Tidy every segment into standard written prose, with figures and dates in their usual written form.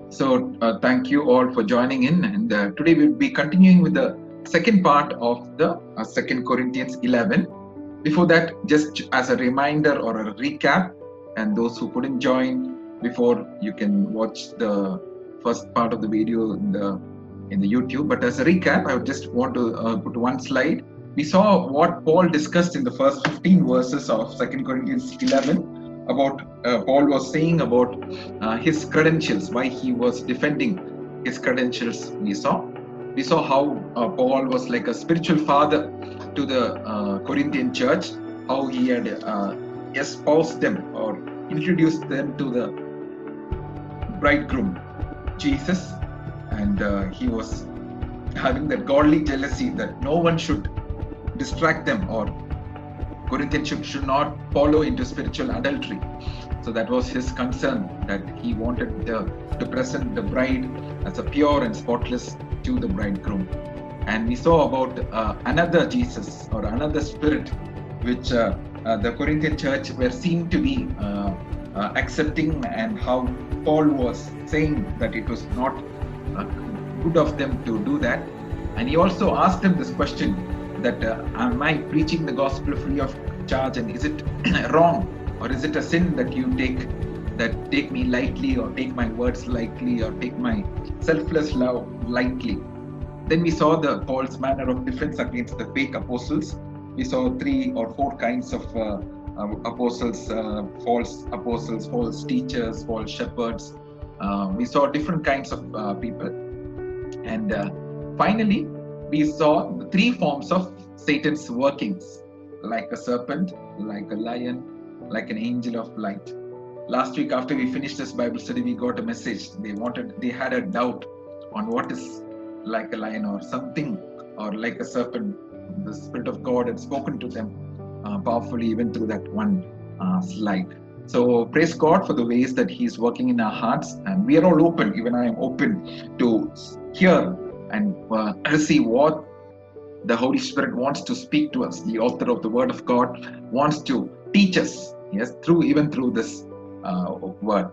Thank you all for joining in. And today we'll be continuing with the second part of the 2 Corinthians 11. Before that, just as a reminder or a recap, and those who couldn't join before, you can watch the first part of the video in the YouTube. But as a recap, I would just want to put one slide. We saw what Paul discussed in the first 15 verses of 2 Corinthians 11 about Paul was saying about his credentials, why he was defending his credentials. We saw how Paul was like a spiritual father to the Corinthian church, how he had espoused them or introduced them to the bridegroom, Jesus, and he was having that godly jealousy that no one should distract them, or Corinthians should not follow into spiritual adultery. So that was his concern, that he wanted to present the bride as a pure and spotless to the bridegroom. And we saw about another Jesus or another spirit which the Corinthian church were seen to be accepting, and how Paul was saying that it was not good of them to do that. And he also asked them this question, that am I preaching the gospel free of charge, and is it wrong, or is it a sin that you take me lightly, or take my words lightly, or take my selfless love lightly? Then we saw the Paul's manner of defense against the fake apostles. We saw 3 or 4 kinds of apostles, false teachers, false shepherds. We saw different kinds of people. And finally, we saw the 3 forms of Satan's workings, like a serpent, like a lion, like an angel of light. Last week, after we finished this Bible study, we got a message. They had a doubt on what is like a lion or something, or like a serpent. The Spirit of God had spoken to them powerfully, even through that one slide. So praise God for the ways that He's working in our hearts, and we are all open. Even I am open to hear and receive what the Holy Spirit wants to speak to us. The author of the Word of God wants to teach us, yes, even through this word.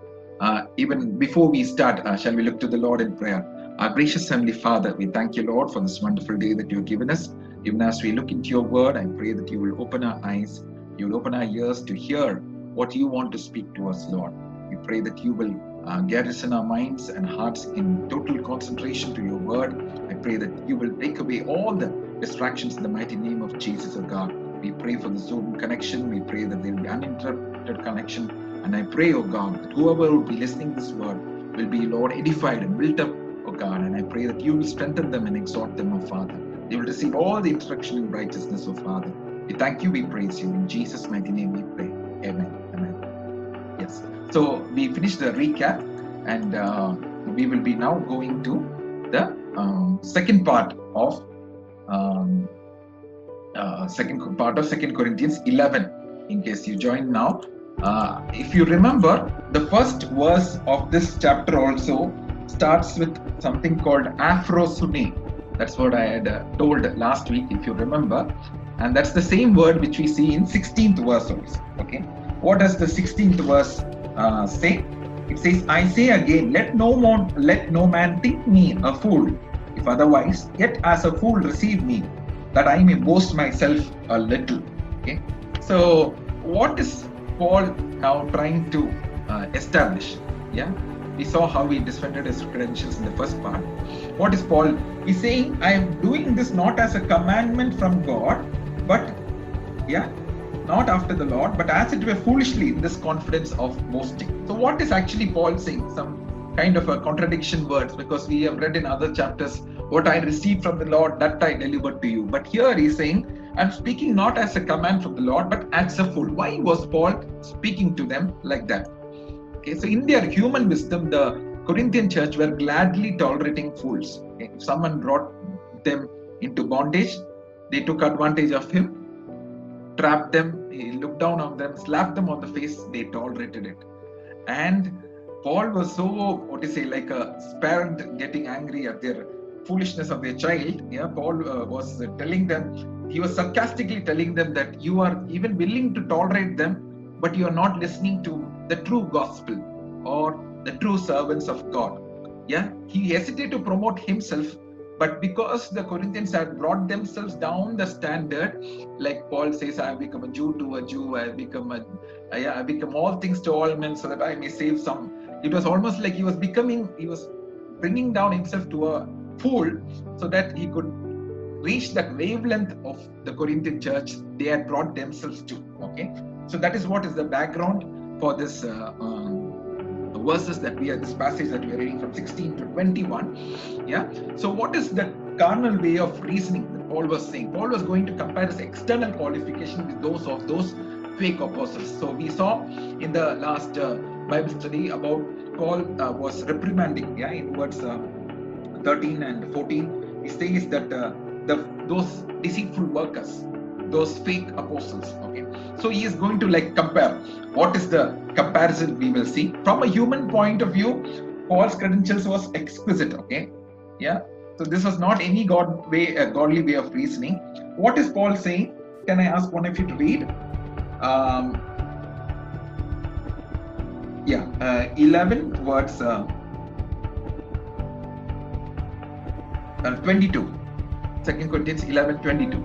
Even before we start, shall we look to the Lord in prayer? Our gracious Heavenly Father, we thank you, Lord, for this wonderful day that you have given us. Even as we look into your word, I pray that you will open our eyes, you will open our ears to hear what you want to speak to us, Lord. We pray that you will garrison our minds and hearts in total concentration to your word. I pray that you will take away all the distractions in the mighty name of Jesus, O God. We pray for the Zoom connection. We pray that there will be uninterrupted connection. And I pray, O God, that whoever will be listening to this word will be, Lord, edified and built up, O God. And I pray that you will strengthen them and exhort them, O Father. They will receive all the instruction in righteousness, O Father. We thank you, we praise you. In Jesus' mighty name we pray. Amen. Amen. Yes. So we finished the recap, and we will be now going to the second part of 2 Corinthians 11. In case you join now, if you remember, the first verse of this chapter also starts with something called aphrosune. That's what I had told last week, if you remember. And that's the same word which we see in 16th verse also. Okay. What does the 16th verse say? It says, I say again, let no man think me a fool. If otherwise, yet as a fool receive me, that I may boast myself a little. Okay. So what is Paul now trying to establish? Yeah. We saw how he defended his credentials in the first part. What is Paul? He's saying, I am doing this not as a commandment from God, but not after the Lord, but as it were foolishly in this confidence of boasting. So what is actually Paul saying? Some kind of a contradiction words, because we have read in other chapters, what I received from the Lord, that I delivered to you. But here he's saying, I'm speaking not as a command from the Lord, but as a fool. Why was Paul speaking to them like that? Okay, so in their human wisdom, the Corinthian church were gladly tolerating fools. Okay, if someone brought them into bondage, they took advantage of him, trapped them, he looked down on them, slapped them on the face, they tolerated it. And Paul was so, like a parent getting angry at their foolishness of their child. Yeah, Paul was telling them, he was sarcastically telling them that you are even willing to tolerate them, but you are not listening to the true gospel or the true servants of God. Yeah, he hesitated to promote himself, but because the Corinthians had brought themselves down the standard, like Paul says, I have become a Jew to a Jew, I have become I become all things to all men so that I may save some. It was almost like he was bringing down himself to a fool so that he could reach that wavelength of the Corinthian church they had brought themselves to. Okay, so that is what is the background for this verses this passage that we are reading from 16 to 21. Yeah, so what is the carnal way of reasoning that Paul was saying? Paul was going to compare his external qualification with those of those fake apostles. So we saw in the last Bible study about Paul was reprimanding, in words 13 and 14. He says that those deceitful workers, those fake apostles. Okay, so he is going to compare. What is the comparison we will see from a human point of view? Paul's credentials was exquisite. Okay, yeah. So this was not any godly way of reasoning. What is Paul saying? Can I ask one of you to read? 11 words 22. 2 Corinthians 11:22.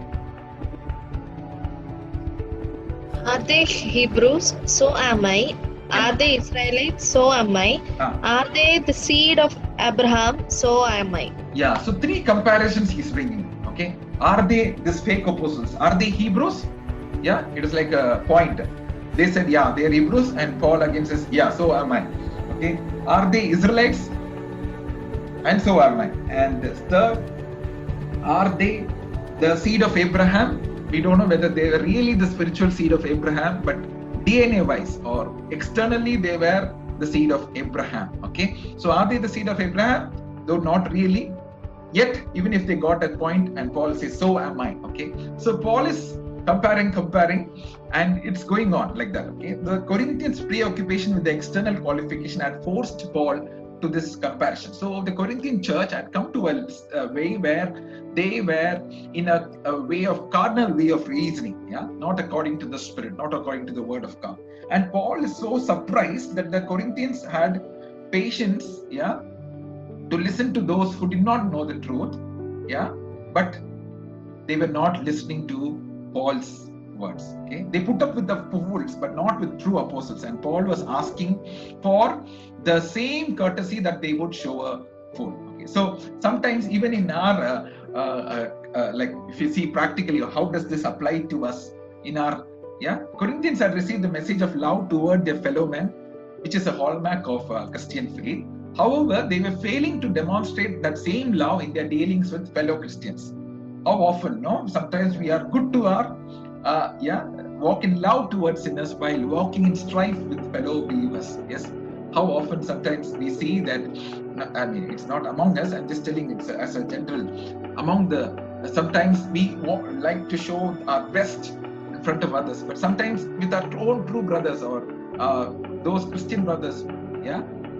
Are they Hebrews? So am I. Are they Israelites? So am I. Are they the seed of Abraham? So am I. Yeah, so 3 comparisons he's bringing. Okay, are they these fake apostles? Are they Hebrews? Yeah, it is like a point. They said, yeah, they are Hebrews, and Paul again says, yeah, so am I. Okay, are they Israelites? And so am I. And third, are they the seed of Abraham? We don't know whether they were really the spiritual seed of Abraham, but DNA wise or externally they were the seed of Abraham. Okay, so are they the seed of Abraham? Though not really. Yet, even if they got a point, and Paul says, so am I. Okay, so Paul is comparing, and it's going on like that. Okay, the Corinthians' preoccupation with the external qualification had forced Paul to this comparison. So the Corinthian church had come to a way where they were in a way of carnal way of reasoning, not according to the Spirit, not according to the Word of God. And Paul is so surprised that the Corinthians had patience, to listen to those who did not know the truth, but they were not listening to Paul's words. Okay, they put up with the fools, but not with true apostles. And Paul was asking for the same courtesy that they would show a fool. Okay, so sometimes even in our if you see practically, how does this apply to us in our Corinthians had received the message of love toward their fellow men, which is a hallmark of Christian faith. However, they were failing to demonstrate that same love in their dealings with fellow Christians. How often, sometimes we are good to our walk in love towards sinners while walking in strife with fellow believers. Yes, how often sometimes we see that, it's not among us, I'm just telling it as a general, sometimes we like to show our best in front of others, but sometimes with our own true brothers or those Christian brothers,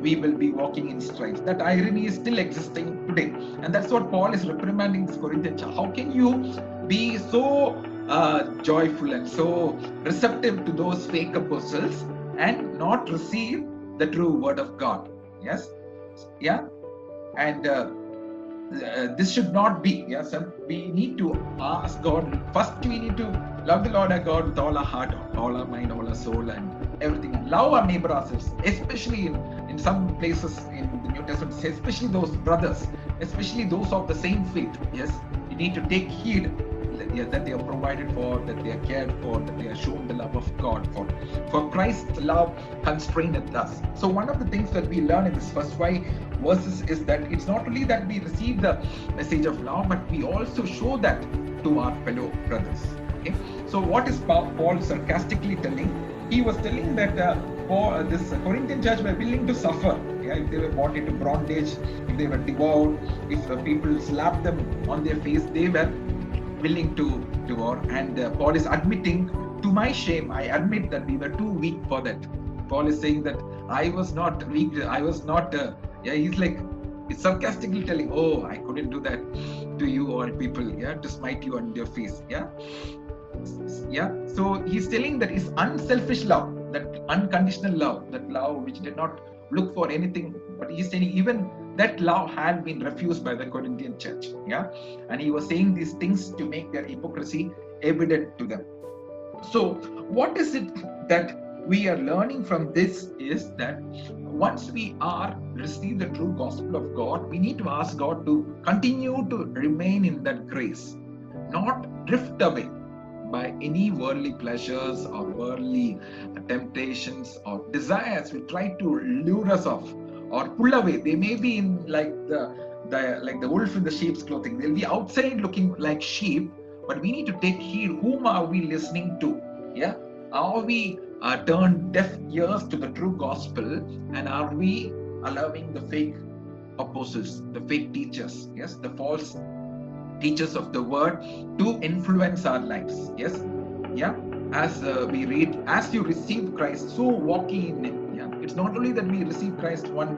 we will be walking in strife. That irony is still existing today, and that's what Paul is reprimanding this Corinthian church. How can you be so joyful and so receptive to those fake apostles and not receive the true Word of God? Yes, and this should not be. So we need to ask God first. We need to love the Lord our God with all our heart, all our mind, all our soul, and everything, and love our neighbor ourselves, especially in some places in the New Testament, especially those brothers, especially those of the same faith. Yes, you need to take heed that they are provided for, that they are cared for, that they are shown the love of God for Christ's love constraineth us. So one of the things that we learn in this first 5 verses is that it's not only that we receive the message of love, but we also show that to our fellow brothers. Okay, so what is Paul sarcastically telling? He was telling that this Corinthian church were willing to suffer. If they were brought into bondage, if they were devoured, if people slapped them on their face, they were willing to devour. And Paul is admitting, to my shame, I admit that we were too weak for that. Paul is saying that I was not weak. I was not. He's sarcastically telling, oh, I couldn't do that to you all people. To smite you on your face. So he's telling that his unselfish love, that unconditional love, that love which did not look for anything, but he's saying even that love had been refused by the Corinthian church. Yeah, and he was saying these things to make their hypocrisy evident to them. So what is it that we are learning from this is that once we are received the true gospel of God, we need to ask God to continue to remain in that grace, not drift away by any worldly pleasures or worldly temptations or desires which try to lure us off or pull away. They may be in like the wolf in the sheep's clothing. They'll be outside looking like sheep, but we need to take heed. Whom are we listening to? Yeah, are we turned deaf ears to the true gospel, and are we allowing the fake apostles, the fake teachers, yes, the false teachers of the word to influence our lives? Yes, yeah. As we read, as you receive Christ, so walking in Him. Yeah, it's not only that we receive Christ one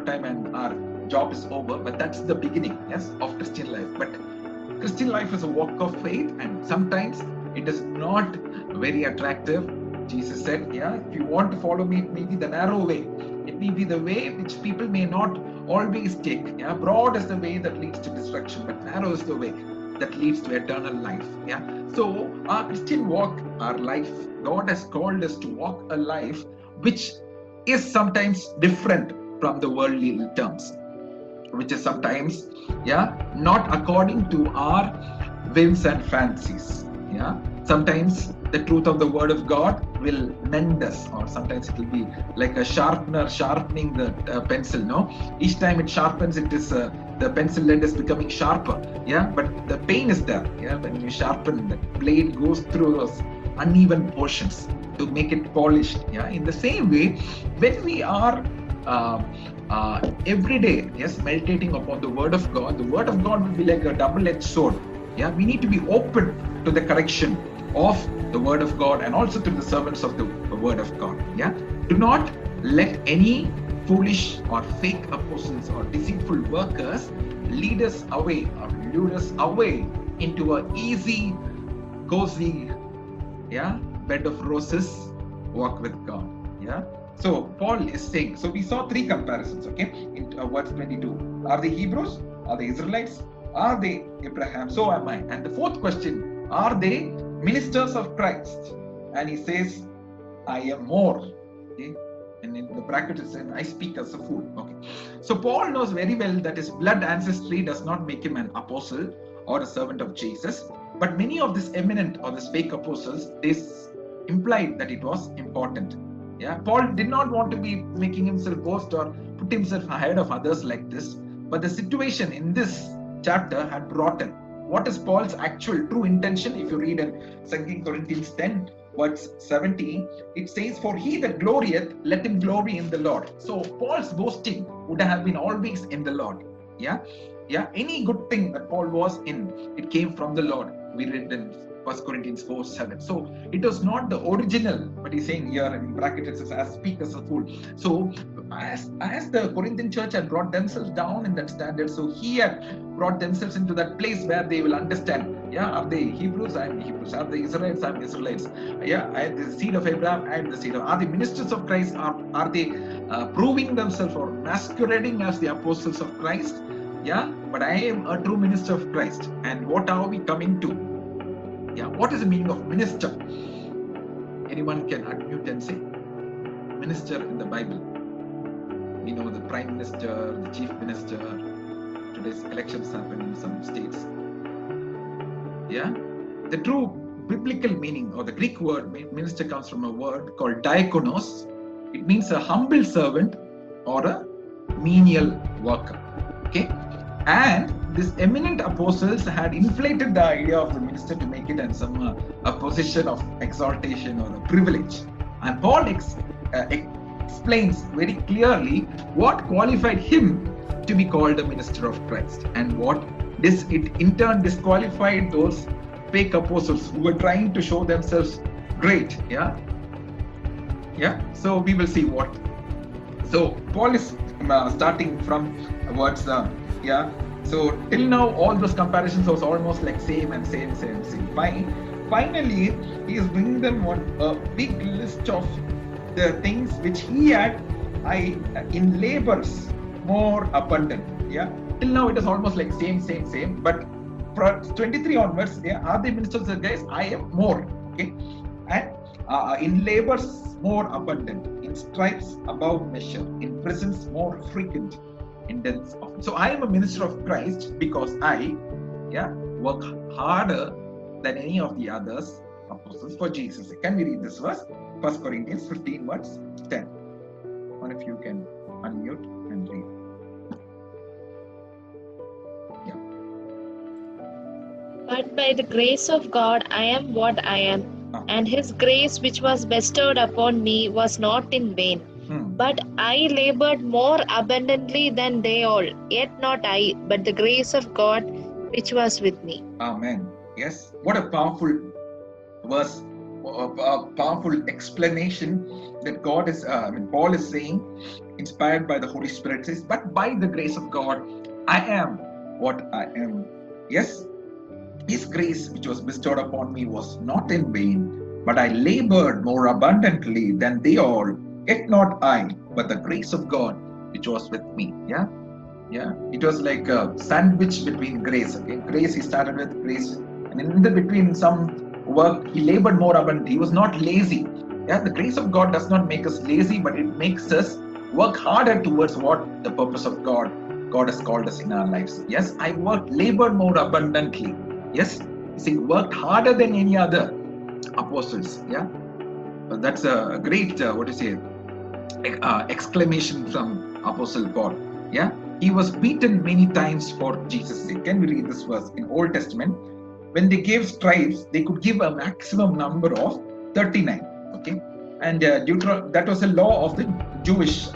time and our job is over, but that's the beginning, yes, of Christian life. But Christian life is a walk of faith, and sometimes it is not very attractive. Jesus said, yeah, if you want to follow me, it may be the narrow way. It may be the way which people may not always take. Yeah, broad is the way that leads to destruction, but narrow is the way that leads to eternal life. Yeah. So our Christian walk, our life, God has called us to walk a life which is sometimes different from the worldly terms, which is sometimes, yeah, not according to our whims and fancies. Yeah, sometimes the truth of the word of God will mend us, or sometimes it will be like a sharpener sharpening the pencil. No, each time it sharpens, it is the pencil lead is becoming sharper. Yeah, but the pain is there. Yeah, when you sharpen, the blade goes through those uneven portions to make it polished. Yeah, in the same way, when we are every day, yes, meditating upon the word of God, the word of God will be like a double-edged sword. Yeah, we need to be open to the correction of the word of God and also to the servants of the word of God. Yeah, do not let any foolish or fake apostles or deceitful workers lead us away or lure us away into a easy, cozy, yeah, bed of roses walk with God. Yeah. So Paul is saying, so we saw three comparisons, okay, in verse 22. Are they Hebrews? Are they Israelites? Are they Abraham? So am I. And the fourth question, are they ministers of Christ? And he says, I am more. Okay? And in the bracket it says, I speak as a fool. Okay. So Paul knows very well that his blood ancestry does not make him an apostle or a servant of Jesus. But many of these eminent or these fake apostles, they implied that it was important. Yeah, Paul did not want to be making himself boast or put himself ahead of others like this. But the situation in this chapter had brought him. What is Paul's actual true intention? If you read in 2 Corinthians 10, verse 17, it says, for he that glorieth, let him glory in the Lord. So Paul's boasting would have been always in the Lord. Yeah, yeah. Any good thing that Paul was in, it came from the Lord. We read in 1 Corinthians 4:7. So it was not the original, but he's saying here in brackets it says, as speak as a fool. So as the Corinthian church had brought themselves down in that standard, so he had brought themselves into that place where they will understand, yeah, are they Hebrews? I am Hebrews. Are they Israelites? I am Israelites. Yeah, I am the seed of Abraham. I am the seed of. Are they ministers of Christ? Are they proving themselves or masquerading as the apostles of Christ? Yeah, but I am a true minister of Christ. And what are we coming to? Yeah, what is the meaning of minister? Anyone can unmute and say, minister in the Bible. We know the prime minister, the chief minister. Today's elections happen in some states. Yeah, the true biblical meaning or the Greek word minister comes from a word called diakonos. It means a humble servant or a menial worker. Okay, and these eminent apostles had inflated the idea of the minister to make it as a position of exaltation or a privilege. And Paul explains very clearly what qualified him to be called a minister of Christ, and what it in turn disqualified those fake apostles who were trying to show themselves great. Yeah. So we will see what. So Paul is starting from words. So till now, all those comparisons was almost like same. Finally, he is bringing them on a big list of the things which he had in labors more abundant. Yeah, till now it is almost like same. But from 23 onwards, are they ministers of grace? I am more. Okay, and in labors more abundant, in stripes above measure, in prisons more frequent, in deaths often. So I am a minister of Christ because I work harder than any of the others apostles for Jesus. Can we read this verse? 1 Corinthians 15 verse 10. One of you can unmute and read. But by the grace of God I am what I am, and His grace which was bestowed upon me was not in vain. But I labored more abundantly than they all, yet not I, but the grace of God which was with me. Amen. Yes, what a powerful verse, a powerful explanation that God is, Paul is saying, inspired by the Holy Spirit, says, but by the grace of God, I am what I am. Yes, His grace which was bestowed upon me was not in vain, but I labored more abundantly than they all, yet not I, but the grace of God which was with me. Yeah, it was like a sandwich between grace. Okay, grace, he started with grace, and in the between some work, he labored more abundantly. He was not lazy. Yeah, the grace of God does not make us lazy, but it makes us work harder towards what the purpose of God has called us in our lives. Yes, I labored more abundantly. Yes, he worked harder than any other apostles. Yeah, that's a great exclamation from Apostle Paul. Yeah, he was beaten many times for Jesus' sake. Can we read this verse in Old Testament? When they gave stripes, they could give a maximum number of 39. Okay, and that was a law of the Jewish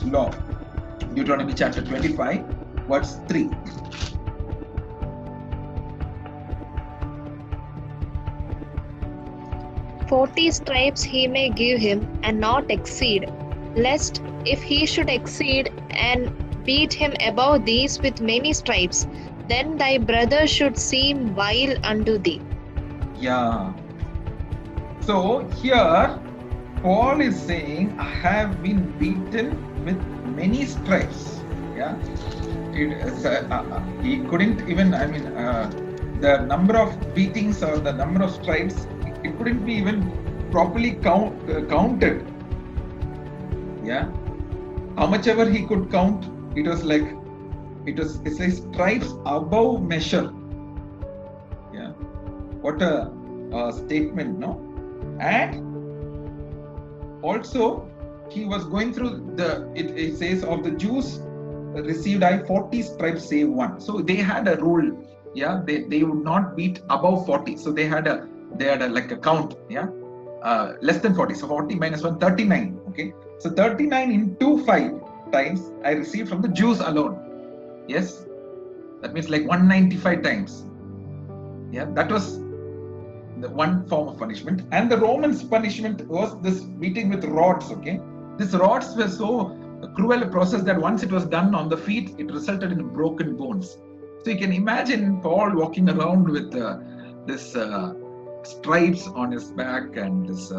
law. Deuteronomy chapter 25, verse 3. "40 stripes he may give him, and not exceed, lest if he should exceed and beat him above these with many stripes, then thy brother should seem vile unto thee." Yeah. So here, Paul is saying, I have been beaten with many stripes. Yeah. He couldn't even, the number of beatings or the number of stripes, it couldn't be even properly counted. Yeah. How much ever he could count, it says stripes above measure. Yeah. What a statement, no? And also, he was going through it says of the Jews received 40 stripes save one. So they had a rule. Yeah, they would not beat above 40. So they had a like a count. Yeah, less than 40. So 40 minus 1, 39. Okay, so 39 into 5 times I received from the Jews alone. Yes, that means like 195 times. Yeah, that was the one form of punishment. And the Romans' punishment was this beating with rods. Okay, these rods were so cruel a process that once it was done on the feet, it resulted in broken bones. So you can imagine Paul walking around with this stripes on his back and this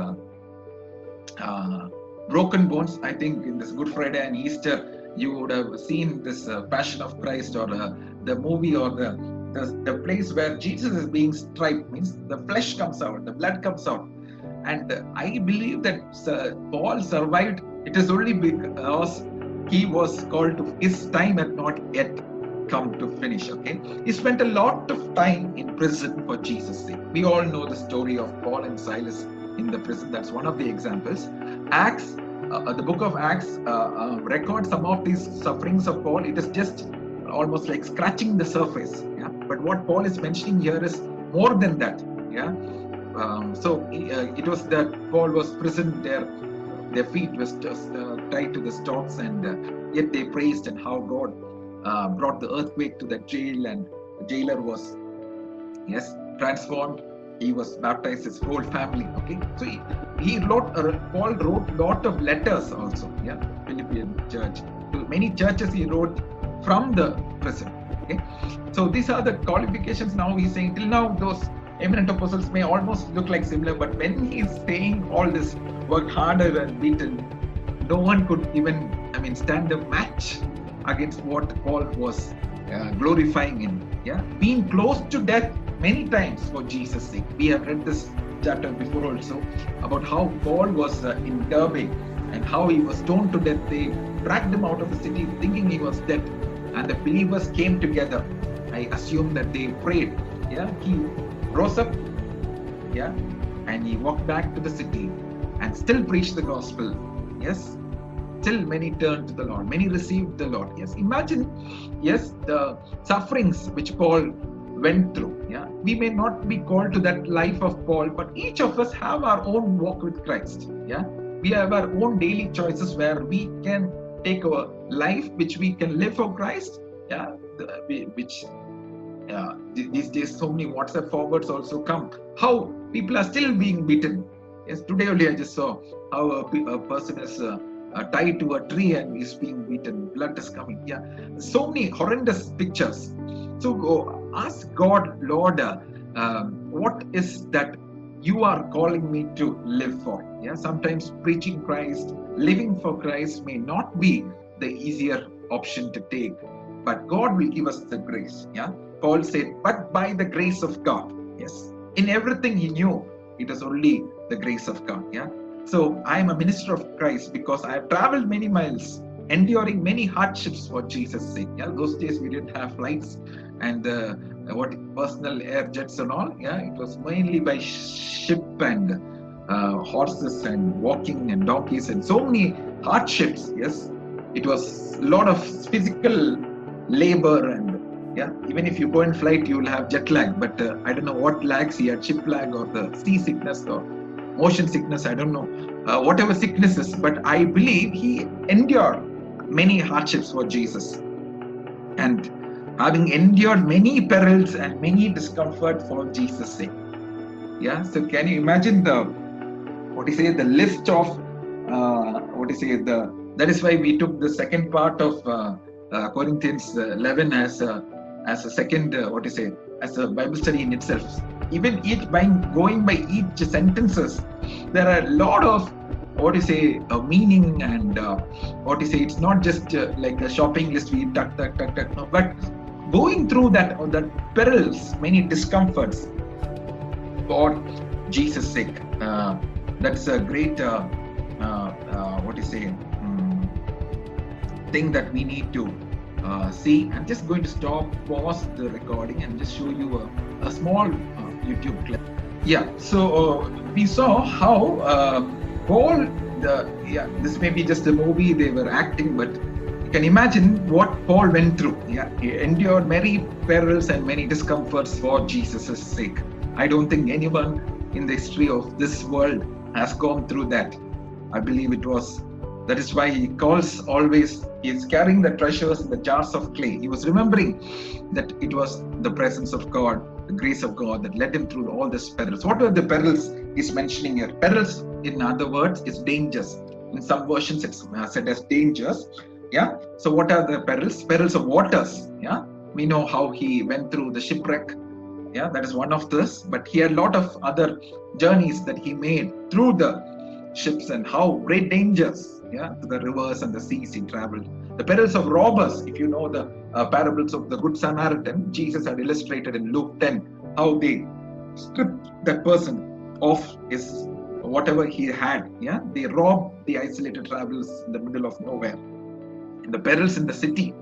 broken bones. I think in this Good Friday and Easter, you would have seen this Passion of Christ or the movie or the place where Jesus is being striped, means the flesh comes out, the blood comes out. And I believe that Paul survived. It is only because he was called to, his time had not yet come to finish. Okay, he spent a lot of time in prison for Jesus' sake. We all know the story of Paul and Silas in the prison. That's one of the examples. Acts, the book of Acts records some of these sufferings of Paul. It is just almost like scratching the surface. Yeah, but what Paul is mentioning here is more than that. Yeah, it was that Paul was prisoned there. Their feet was just tied to the stocks, and yet they praised, and how God brought the earthquake to that jail, and the jailer was transformed. He was baptized, his whole family. Okay, so Paul wrote a lot of letters also. Yeah, Philippian church, to many churches he wrote from the prison. Okay, so these are the qualifications. Now he's saying, till now those eminent apostles may almost look like similar, but when he's saying all this, worked harder and beaten no one could even, stand a match against what Paul was glorifying in. Yeah, being close to death many times for Jesus' sake. We have read this chapter before also about how Paul was in Derbe and how he was stoned to death. They dragged him out of the city thinking he was dead, and the believers came together. I assume that they prayed. Yeah, he rose up. Yeah, and he walked back to the city and still preached the gospel. Yes, still many turned to the Lord, many received the Lord. Yes, imagine, yes, the sufferings which Paul went through. Yeah, we may not be called to that life of Paul, but each of us have our own walk with Christ. Yeah, we have our own daily choices where we can take our life which we can live for Christ. Yeah, these days so many WhatsApp forwards also come. How people are still being beaten. Yes, today only I just saw how a person is tied to a tree and is being beaten. Blood is coming. Yeah, so many horrendous pictures. So ask God, Lord, what is that you are calling me to live for? Yeah, sometimes preaching Christ, living for Christ may not be the easier option to take, but God will give us the grace. Yeah, Paul said, but by the grace of God. Yes, in everything he knew, it was only the grace of God. Yeah, so I am a minister of Christ because I have traveled many miles, enduring many hardships for Jesus' sake. Yeah, those days we didn't have flights and personal air jets and all. Yeah, it was mainly by ship and horses and walking and donkeys and so many hardships. Yes, it was a lot of physical labor, and yeah, even if you go in flight, you will have jet lag. But I don't know what lags he had, ship lag or the sea sickness or motion sickness. I don't know whatever sicknesses, but I believe he endured many hardships for Jesus, and having endured many perils and many discomfort for Jesus' sake. Yeah, so can you imagine the list of that is why we took the second part of Corinthians 11 as a second as a Bible study in itself. Even going by each sentences, there are a lot of meaning, and it's not just like a shopping list we tuck, no, but going through that perils, many discomforts for Jesus' sake. That's a great thing that we need to see. I'm just going to pause the recording and just show you a small YouTube clip. Yeah, so we saw how Paul, this may be just a movie they were acting, but you can imagine what Paul went through. Yeah, he endured many perils and many discomforts for Jesus' sake. I don't think anyone in the history of this world has gone through that. I believe that is why he calls always, he is carrying the treasures in the jars of clay. He was remembering that it was the presence of God, the grace of God that led him through all these perils. What are the perils he's mentioning here? Perils, in other words, is dangers. In some versions, it's said as dangers. Yeah. So what are the perils? Perils of waters. Yeah. We know how he went through the shipwreck. Yeah, that is one of this. But he had a lot of other journeys that he made through the ships, and how great dangers, yeah, to the rivers and the seas he traveled. The perils of robbers. If you know the parables of the Good Samaritan, Jesus had illustrated in Luke 10 how they stripped that person of his whatever he had. Yeah, they robbed the isolated travelers in the middle of nowhere. And the perils in the city.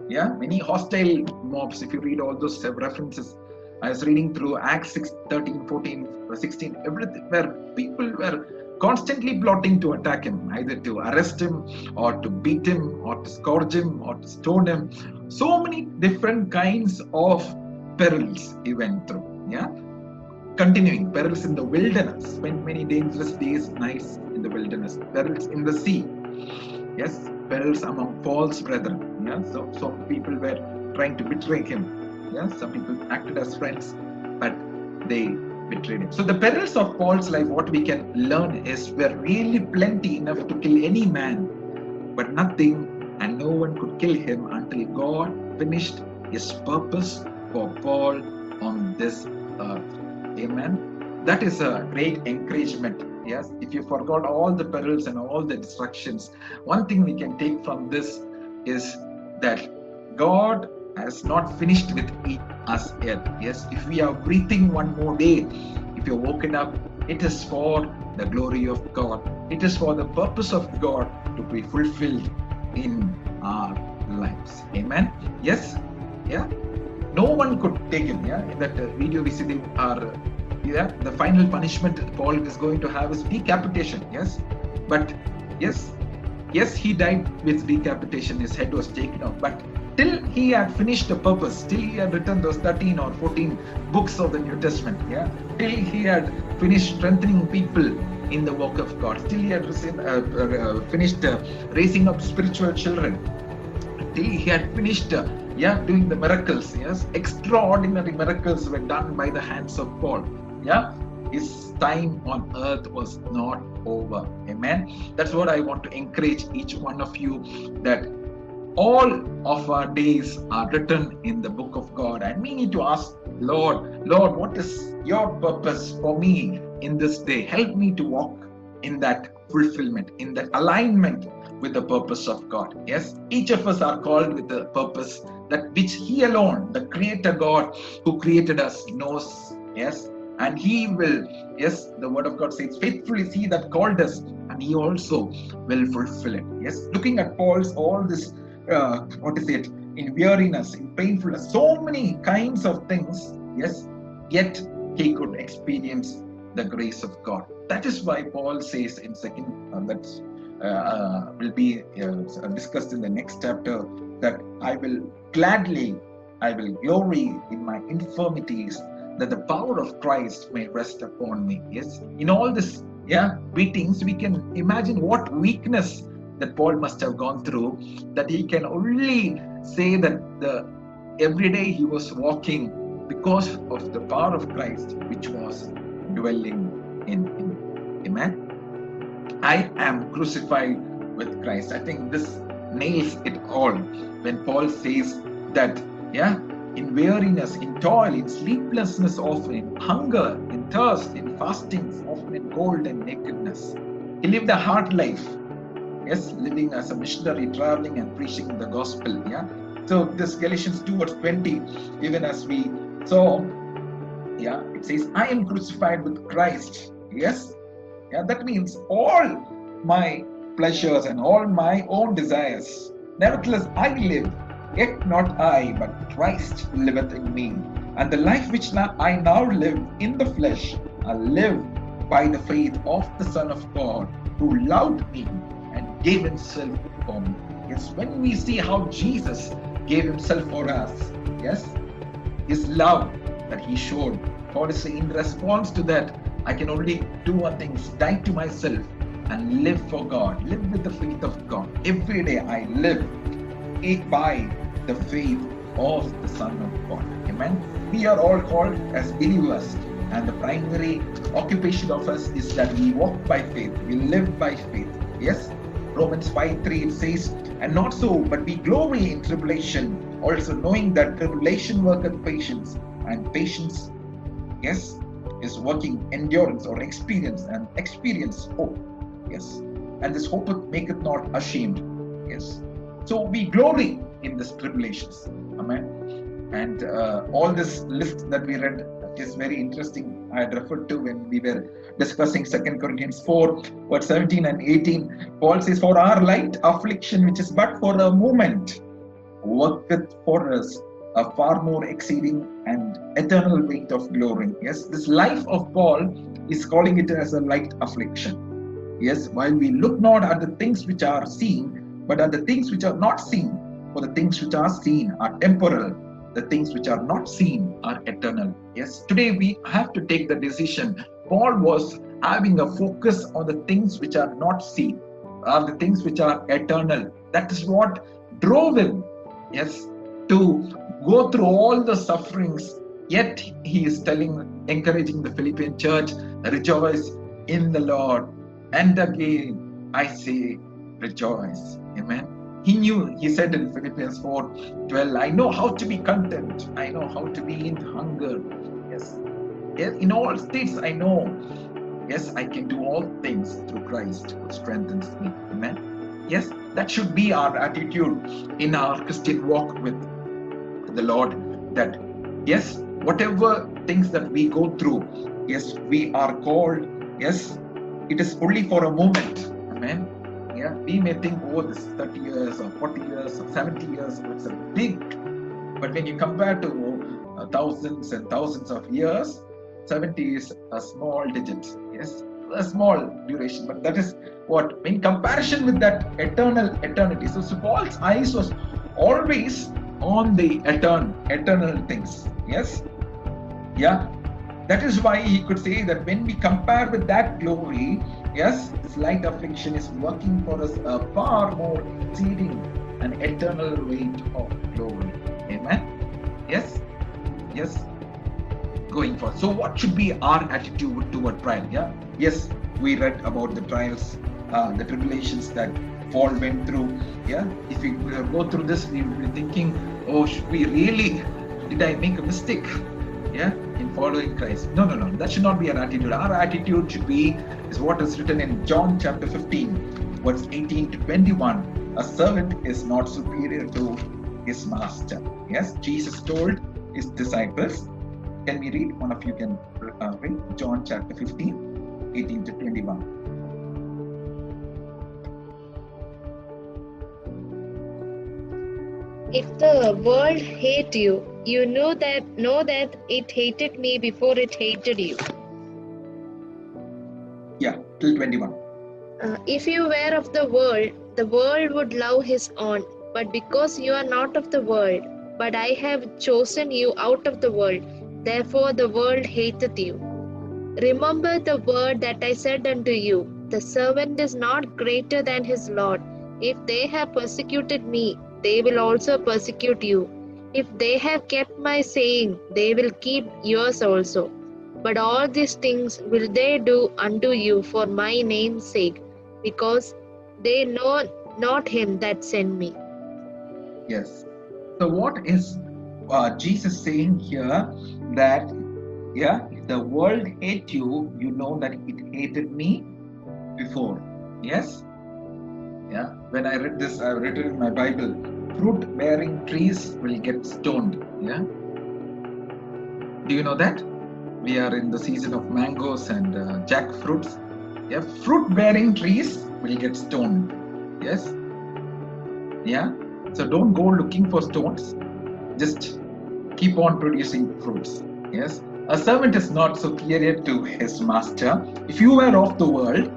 Yeah, many hostile mobs. If you read all those references, I was reading through Acts 6, 13, 14, 16, everything, where people were constantly plotting to attack him, either to arrest him or to beat him or to scourge him or to stone him. So many different kinds of perils he went through. Yeah. Continuing, perils in the wilderness, spent many dangerous days, nights in the wilderness. Perils in the sea. Yes, perils among false brethren. Yeah, so some people were trying to betray him. Yeah, some people acted as friends, but they betrayed him. So the perils of Paul's life, what we can learn is, were really plenty enough to kill any man, but nothing and no one could kill him until God finished his purpose for Paul on this earth. Amen. That is a great encouragement Yes, if you forgot all the perils and all the destructions, one thing we can take from this is that God has not finished with us yet. Yes, if we are breathing one more day, if you're woken up, it is for the glory of God. It is for the purpose of God to be fulfilled in our lives. Amen. Yes. Yeah. No one could take him. Yeah. In that video, we see the final punishment Paul is going to have is decapitation. Yes. But yes, he died with decapitation. His head was taken off. But till he had finished the purpose, till he had written those 13 or 14 books of the New Testament, till he had finished strengthening people in the work of God, till he had finished raising up spiritual children, till he had finished doing the miracles. Yes, extraordinary miracles were done by the hands of Paul. His time on earth was not over. Amen. That's what I want to encourage each one of you, that all of our days are written in the book of God, and we need to ask Lord, what is your purpose for me in this day? Help me to walk in that fulfillment, in that alignment with the purpose of God. Yes, each of us are called with a purpose that which He alone, the Creator God who created us, knows. Yes, and He will, yes, the word of God says, faithful is He that called us, and He also will fulfill it. Yes, looking at Paul's all this, in weariness, in painfulness, so many kinds of things, yes, yet he could experience the grace of God. That is why Paul says in will be discussed in the next chapter, that I will glory in my infirmities, that the power of Christ may rest upon me. Yes, in all this, beatings, we can imagine what weakness that Paul must have gone through, that he can only say that every day he was walking because of the power of Christ which was dwelling in him. Amen. I am crucified with Christ. I think this nails it all when Paul says that, in weariness, in toil, in sleeplessness, often in hunger, in thirst, in fastings, often in cold and nakedness. He lived a hard life. Yes, living as a missionary, traveling and preaching the gospel. So this Galatians 2:20, even as we saw, it says, I am crucified with Christ. Yes, that means all my pleasures and all my own desires. Nevertheless, I live, yet not I, but Christ liveth in me. And the life which I now live in the flesh, I live by the faith of the Son of God, who loved me and gave himself for me. Yes, when we see how Jesus gave himself for us, yes, his love that he showed, Paul is saying, in response to that, I can only do one thing, die to myself and live for God, live with the faith of God. Every day I live by the faith of the Son of God. Amen. We are all called as believers, and the primary occupation of us is that we walk by faith, we live by faith. Yes, Romans 5:3, it says, and not so, but we glory in tribulation, also knowing that tribulation worketh patience, and patience, yes, is working endurance or experience, and experience hope. Yes, and this hope maketh not ashamed. Yes, so we glory in these tribulations. Amen. And all this list that we read is very interesting. I had referred to when we were discussing 2 Corinthians 4, verse 17 and 18. Paul says, for our light affliction, which is but for a moment, worketh for us a far more exceeding and eternal weight of glory. Yes, this life of Paul is calling it as a light affliction. Yes, while we look not at the things which are seen, but at the things which are not seen. For the things which are seen are temporal, the things which are not seen are eternal. Yes, today we have to take the decision. Paul was having a focus on the things which are not seen, are the things which are eternal. That is what drove him, yes, to go through all the sufferings. Yet he is encouraging the Philippian church, rejoice in the Lord. And again, I say, rejoice. Amen. He said in Philippians 4:12, I know how to be content. I know how to be in hunger. Yes. In all states, I know Yes, I can do all things through Christ who strengthens me. Amen. Yes, that should be our attitude in our Christian walk with the Lord. That yes, whatever things that we go through, yes, we are called. Yes, it is only for a moment. Amen. Yeah, we may think, oh, this is 30 years or 40 years or 70 years, it's a big. But when you compare to thousands and thousands of years, 70 is a small digit. Yes, a small duration. But that is what, in comparison with that eternity. So Paul's eyes was always on the eternal things. Yes, yeah. That is why he could say that when we compare with that glory, yes, this light affliction is working for us a far more exceeding an eternal weight of glory. Amen. Yes. Yes. Going forward. So what should be our attitude toward trial? Yeah. Yes, we read about the trials, the tribulations that Paul went through. Yeah. If we go through this, we will be thinking, oh, did I make a mistake? Yeah, in following Christ. No. That should not be our attitude. Our attitude should be is what is written in John chapter 15, verse 18 to 21. A servant is not superior to his master. Yes, Jesus told his disciples. Can we read? One of you can read John chapter 15, 18 to 21. If the world hate you, you know that it hated me before it hated you. Yeah, till 21. If you were of the world would love his own. But because you are not of the world, but I have chosen you out of the world, therefore the world hateth you. Remember the word that I said unto you, the servant is not greater than his Lord. If they have persecuted me, they will also persecute you. If they have kept my saying, they will keep yours also. But all these things will they do unto you for my name's sake, because they know not him that sent me. Yes. So what is Jesus saying here? That, yeah, if the world hate you, you know that it hated me before. Yes? Yeah. When I read this, I've written in my Bible, fruit-bearing trees will get stoned. Yeah. Do you know that? We are in the season of mangoes and jackfruits. Yeah. Fruit-bearing trees will get stoned. Yes. Yeah. So don't go looking for stones. Just keep on producing fruits. Yes. A servant is not superior to his master. If you were of the world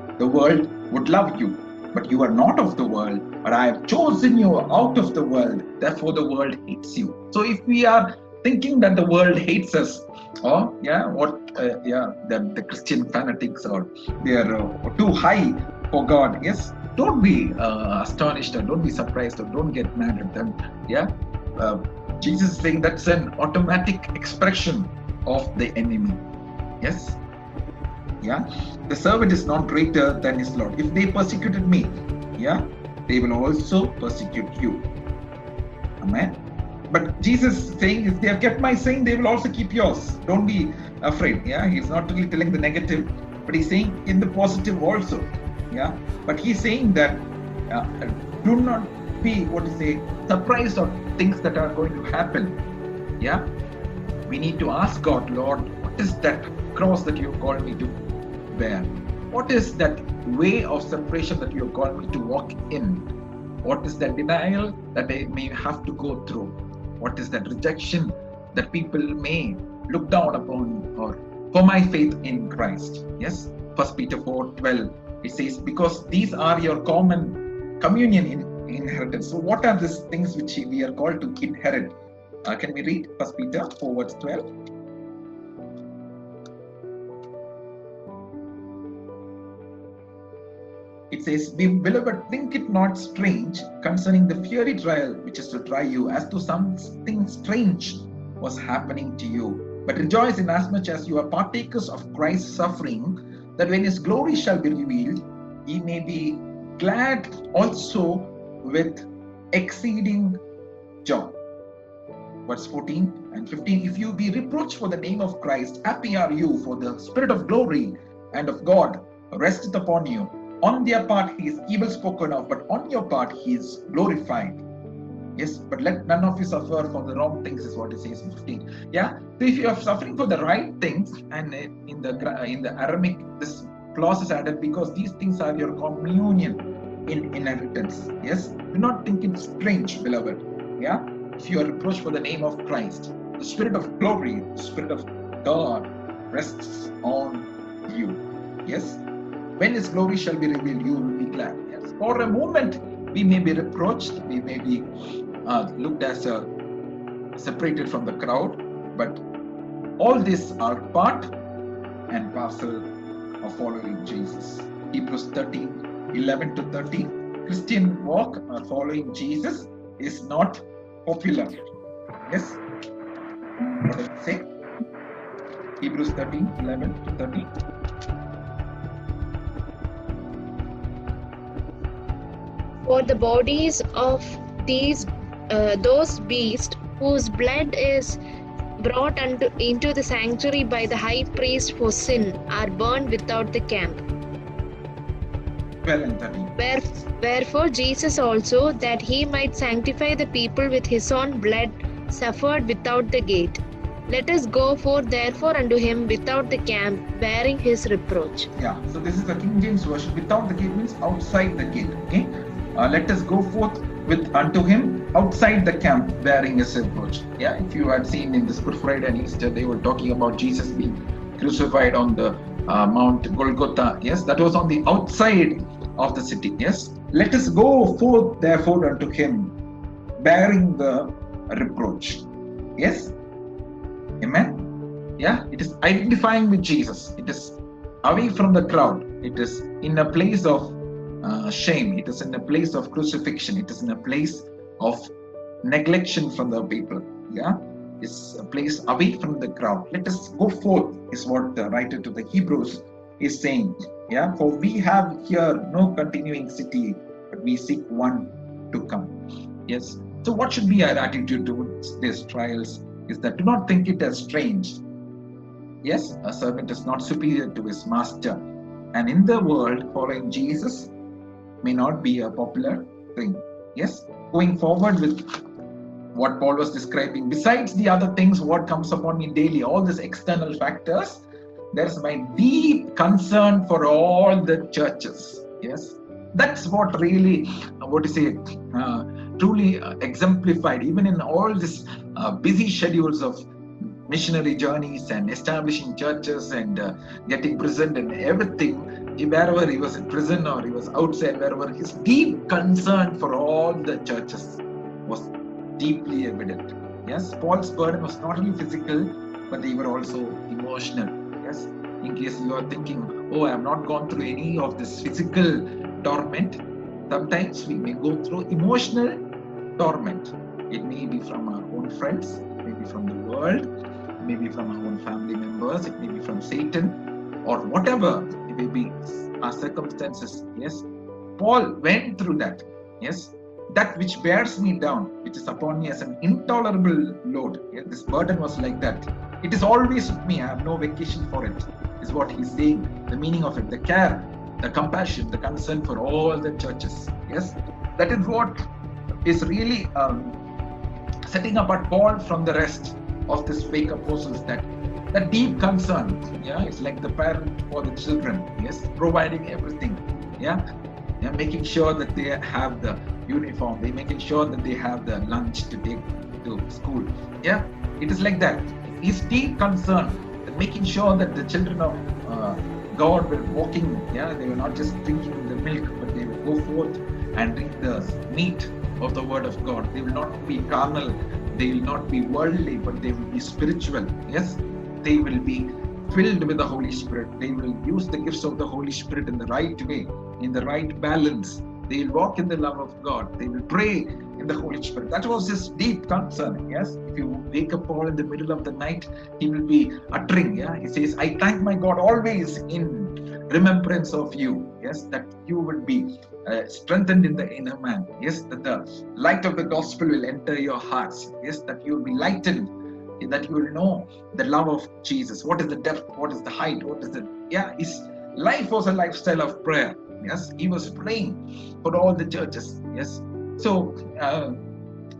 would love you. But you are not of the world, but I have chosen you out of the world. Therefore, the world hates you. So, if we are thinking that the world hates us, or the Christian fanatics, or they are too high for God, yes, don't be astonished, or don't be surprised, or don't get mad at them. Yeah, Jesus is saying that's an automatic expression of the enemy. Yes. Yeah, the servant is not greater than his Lord. If they persecuted me, yeah, they will also persecute you. Amen. But Jesus is saying, if they have kept my saying, they will also keep yours. Don't be afraid. Yeah, he's not really telling the negative, but he's saying in the positive also. Yeah, but he's saying that do not be surprised of things that are going to happen. Yeah, we need to ask God, Lord, what is that cross that you called me to bear? What is that way of separation that you have called me to walk in? What is that denial that I may have to go through? What is that rejection that people may look down upon, or for my faith in Christ? Yes, 1 Peter 4:12, it says, because these are your common communion in inheritance. So what are these things which we are called to inherit? Can we read 1 Peter 4:12? It says, beloved, think it not strange concerning the fiery trial which is to try you, as though something strange was happening to you. But rejoice in as much as you are partakers of Christ's suffering, that when his glory shall be revealed, ye may be glad also with exceeding joy. Verse 14 and 15, if you be reproached for the name of Christ, happy are you, for the Spirit of glory and of God resteth upon you. On their part he is evil spoken of, but on your part he is glorified. Yes, but let none of you suffer for the wrong things, is what it says in 15. Yeah, so if you are suffering for the right things, and in the Aramaic, this clause is added because these things are your communion in inheritance. Yes, do not think it strange, beloved. Yeah, if you are reproached for the name of Christ, the Spirit of glory, the Spirit of God rests on you. Yes, when His glory shall be revealed, you will be glad. Yes, for a moment we may be reproached, we may be looked as separated from the crowd, but all these are part and parcel of following Jesus. Hebrews 13:11 to 13. Christian walk or following Jesus is not popular. Yes, what does it say? Hebrews 13:11 to 13. For the bodies of those beasts whose blood is brought into the sanctuary by the high priest for sin are burned without the camp. 12 and 13. Wherefore Jesus also, that he might sanctify the people with his own blood, suffered without the gate. Let us go forth therefore unto him without the camp, bearing his reproach. Yeah, so this is the King James version. Without the gate means outside the gate. Okay, let us go forth unto him outside the camp, bearing his reproach. Yeah, if you had seen in this Good Friday and Easter, they were talking about Jesus being crucified on the Mount Golgotha. Yes, that was on the outside of the city. Yes, let us go forth therefore unto him, bearing the reproach. Yes, amen. Yeah, it is identifying with Jesus. It is away from the crowd. It is in a place of shame. It is in a place of crucifixion. It is in a place of neglection from the people. Yeah, it's a place away from the crowd. Let us go forth, is what the writer to the Hebrews is saying. Yeah, for we have here no continuing city, but we seek one to come. Yes. So what should be our attitude towards these trials? Is that do not think it as strange. Yes, a servant is not superior to his master. And in the world, following Jesus may not be a popular thing. Yes, going forward with what Paul was describing, besides the other things, what comes upon me daily, all these external factors, there's my deep concern for all the churches. Yes, that's what really, truly exemplified, even in all these busy schedules of missionary journeys and establishing churches and getting present and everything, wherever he was in prison or he was outside, wherever, his deep concern for all the churches was deeply evident. Yes, Paul's burden was not only physical, but they were also emotional. Yes, in case you are thinking, oh, I have not gone through any of this physical torment, sometimes we may go through emotional torment. It may be from our own friends, maybe from the world, maybe from our own family members, it may be from Satan, or whatever it may be our circumstances. Yes, Paul went through that. Yes, that which bears me down, which is upon me as an intolerable load. Yes, this burden was like that. It is always with me. I have no vacation for it, is what he's saying. The meaning of it, the care, the compassion, the concern for all the churches. Yes, that is what is really setting apart Paul from the rest of these fake apostles. That deep concern. Yeah, it's like the parent for the children. Yes, providing everything. Yeah, making sure that they have the uniform. They making sure that they have the lunch to take to school. Yeah, it is like that. His deep concern, making sure that the children of God were walking. Yeah, they were not just drinking the milk, but they will go forth and drink the meat of the word of God. They will not be carnal, they will not be worldly, but they will be spiritual. Yes, they will be filled with the Holy Spirit. They will use the gifts of the Holy Spirit in the right way, in the right balance. They will walk in the love of God. They will pray in the Holy Spirit. That was his deep concern. Yes, if you wake up Paul in the middle of the night, he will be uttering. Yeah, he says, I thank my God always in remembrance of you. Yes, that you will be strengthened in the inner man. Yes, that the light of the gospel will enter your hearts. Yes, that you will be lightened, that you will know the love of Jesus. What is the depth? What is the height? What is the, yeah, is life was a lifestyle of prayer. Yes, he was praying for all the churches. Yes, so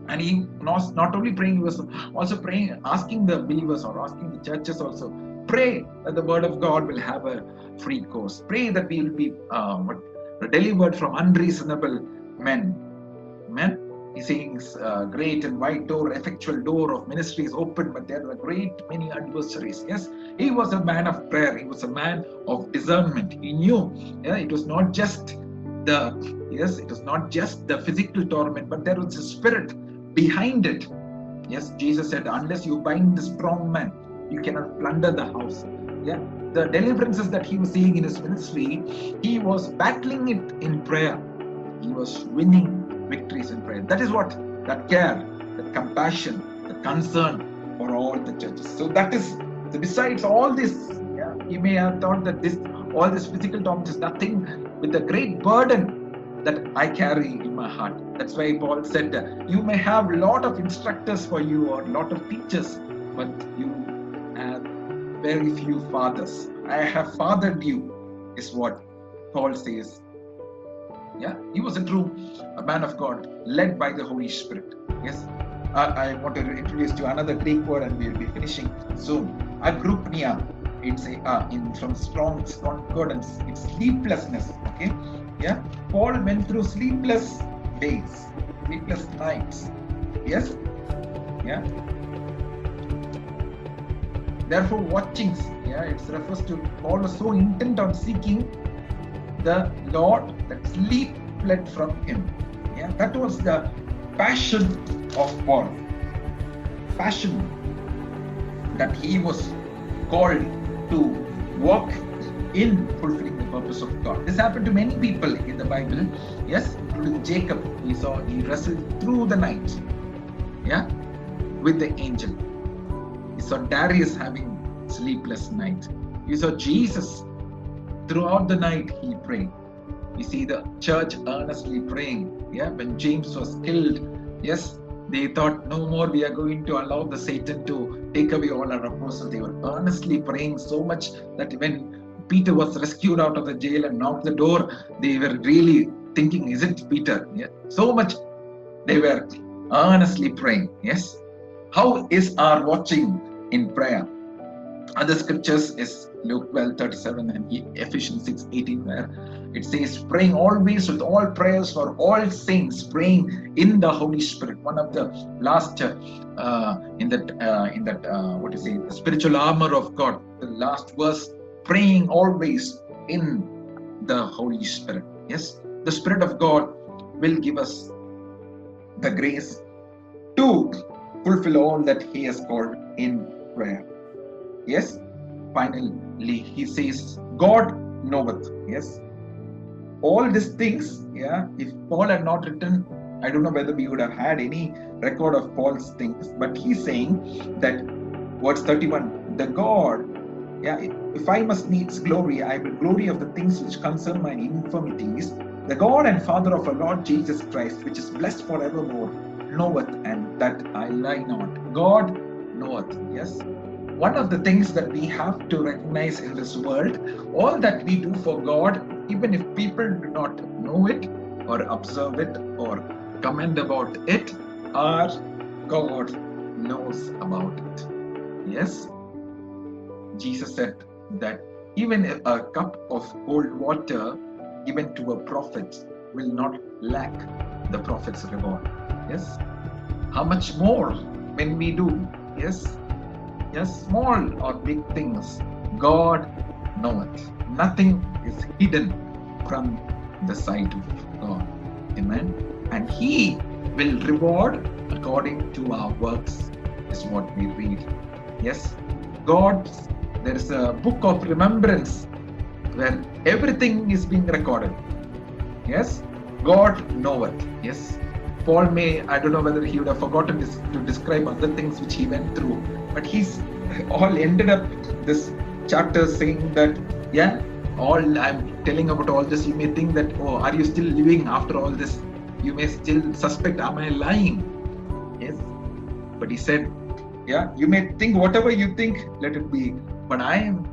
and he not only praying, he was also praying, asking the believers or asking the churches also, pray that the word of God will have a free course. Pray that we will be delivered from unreasonable men. Amen. He's saying, great and wide door, effectual door of ministry is open, but there are great many adversaries. Yes, he was a man of prayer. He was a man of discernment. He knew, it was not just it was not just the physical torment, but there was a spirit behind it. Yes, Jesus said, unless you bind the strong man, you cannot plunder the house. Yeah, the deliverances that he was seeing in his ministry, he was battling it in prayer. He was winning victories in prayer. That is what, that care, that compassion, the concern for all the churches. So that is, so besides all this, you may have thought that all this physical torment is nothing with the great burden that I carry in my heart. That's why Paul said, you may have a lot of instructors for you or a lot of teachers, but you have very few fathers. I have fathered you, is what Paul says. Yeah, he was a man of God, led by the Holy Spirit. Yes, I want to introduce you another Greek word, and we'll be finishing soon. Agrupnia. It's from Strong's Concordance. It's sleeplessness. Okay. Yeah, Paul went through sleepless days, sleepless nights. Yes. Yeah. Therefore, watchings. Yeah, it refers to Paul was so intent on seeking the Lord that sleep fled from him. Yeah, that was the passion of Paul. Passion that he was called to walk in fulfilling the purpose of God. This happened to many people in the Bible. Yes, including Jacob. He wrestled through the night. Yeah, with the angel. He saw Darius having sleepless night. You saw Jesus. Throughout the night, he prayed. We see the church earnestly praying. Yeah, when James was killed, yes, they thought, no more we are going to allow the Satan to take away all our apostles. They were earnestly praying so much that when Peter was rescued out of the jail and knocked the door, they were really thinking, is it Peter? Yeah, so much they were earnestly praying. Yes. How is our watching in prayer? Other scriptures is Luke 12:37 and Ephesians 6:18, where it says, praying always with all prayers for all saints, praying in the Holy Spirit. One of the last the spiritual armor of God, the last verse, praying always in the Holy Spirit. Yes, the Spirit of God will give us the grace to fulfill all that He has called in prayer. Yes, finally he says, God knoweth. Yes, all these things. Yeah, if Paul had not written, I don't know whether we would have had any record of Paul's things, but he's saying that, verse 31, the God, yeah, if I must needs glory, I will glory of the things which concern mine infirmities. The God and Father of our Lord Jesus Christ, which is blessed forevermore, knoweth, and that I lie not. God knoweth. Yes. One of the things that we have to recognize in this world, all that we do for God, even if people do not know it or observe it or comment about it, our God knows about it. Yes, Jesus said that even a cup of cold water given to a prophet will not lack the prophet's reward. Yes, how much more when we do? Yes. Yes, small or big things, God knoweth. Nothing is hidden from the sight of God. Amen. And He will reward according to our works, is what we read. Yes, God, there is a book of remembrance where everything is being recorded. Yes, God knoweth. Yes, Paul I don't know whether he would have forgotten to describe other things which he went through, but he's all ended up this chapter saying that, yeah, all I'm telling about all this, you may think that, oh, are you still living after all this? You may still suspect, am I lying? Yes, but he said, yeah, you may think whatever you think, let it be, but I am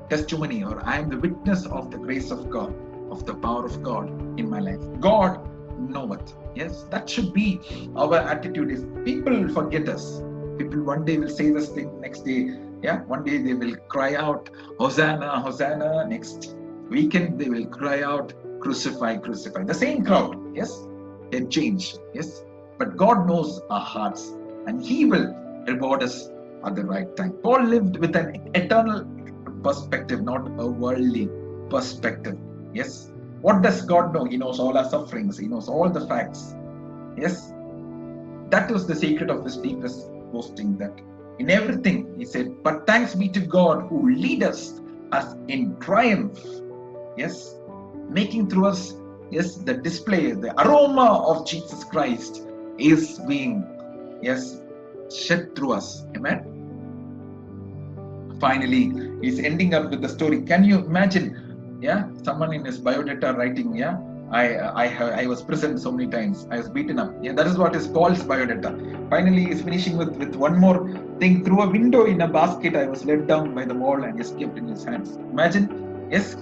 testimony, or I am the witness of the grace of God, of the power of God in my life. God knoweth. Yes, that should be our attitude. Is people forget us. People one day will say this thing, next day, one day they will cry out, Hosanna, Hosanna. Next weekend they will cry out, crucify, crucify. The same crowd, yes, can change, yes. But God knows our hearts, and He will reward us at the right time. Paul lived with an eternal perspective, not a worldly perspective. Yes. What does God know? He knows all our sufferings. He knows all the facts. Yes. That was the secret of His deepest boasting, that in everything, He said, but thanks be to God who lead us in triumph. Yes. Making through us, yes, the display, the aroma of Jesus Christ is being, yes, shed through us. Amen. Finally, he's ending up with the story. Can you imagine? Someone in his biodata writing, I was present so many times. I was beaten up. That is what is Paul's biodata. Finally, he's finishing with one more thing. Through a window in a basket, I was let down by the wall and escaped in his hands. Imagine, yes,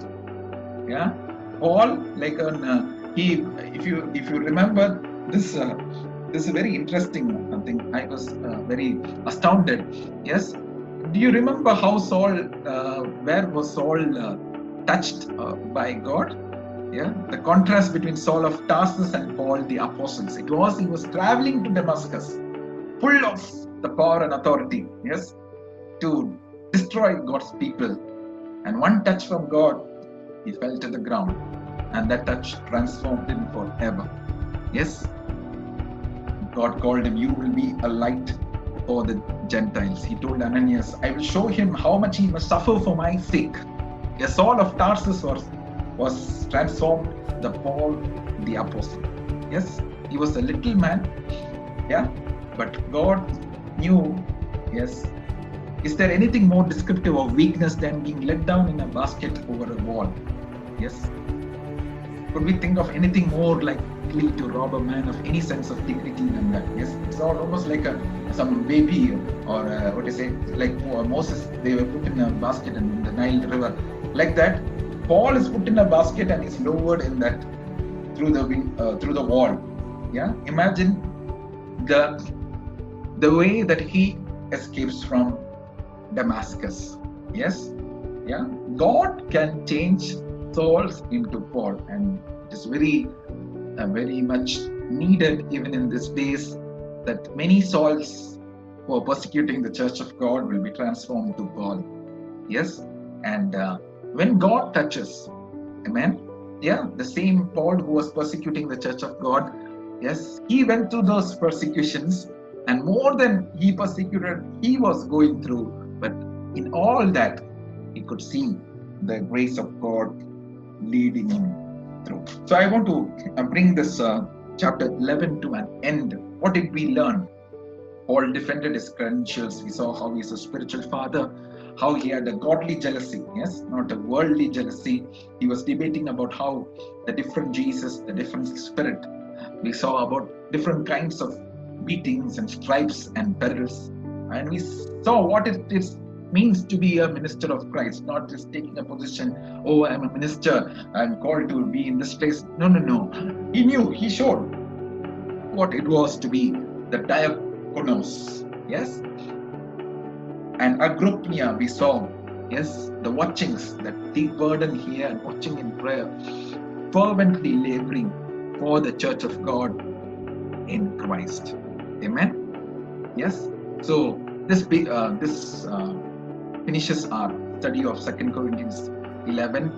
Paul, like if you remember this. This is a very interesting thing. I was very astounded. Yes. Do you remember how Saul, where was Saul touched by God? The contrast between Saul of Tarsus and Paul the apostles. He was traveling to Damascus, full of the power and authority, yes, to destroy God's people. And one touch from God, he fell to the ground, and that touch transformed him forever. Yes. God called him, you will be a light for the Gentiles. He told Ananias, I will show him how much he must suffer for my sake. Saul of Tarsus was transformed the Paul the apostle. Yes, he was a little man. But God knew. Yes. Is there anything more descriptive of weakness than being let down in a basket over a wall? Yes. Could we think of anything more likely to rob a man of any sense of dignity than that? Yes, it's almost like some baby or like Moses. They were put in a basket in the Nile River. Like that, Paul is put in a basket and is lowered in that through the wall. Imagine the way that he escapes from Damascus. Yes, God can change souls into Paul, and it is very much needed even in these days that many souls who are persecuting the church of God will be transformed to Paul. Yes, and when God touches, amen. The same Paul who was persecuting the church of God, yes, he went through those persecutions, and more than he persecuted, he was going through. But in all that, he could see the grace of God leading him through. So I want to bring this chapter 11 to an end. What did we learn? Paul defended his credentials. We saw how he's a spiritual father, how he had a godly jealousy, yes, not a worldly jealousy. He was debating about how the different Jesus, the different spirit. We saw about different kinds of beatings and stripes and perils. And we saw what it means to be a minister of Christ, not just taking a position, oh, I'm a minister, I'm called to be in this place. No. He knew, he showed what it was to be the diakonos, yes. And agropnia, we saw, yes, the watchings, that deep burden here and watching in prayer, fervently laboring for the church of God in Christ. Amen. Yes. So this finishes our study of 2 Corinthians 11.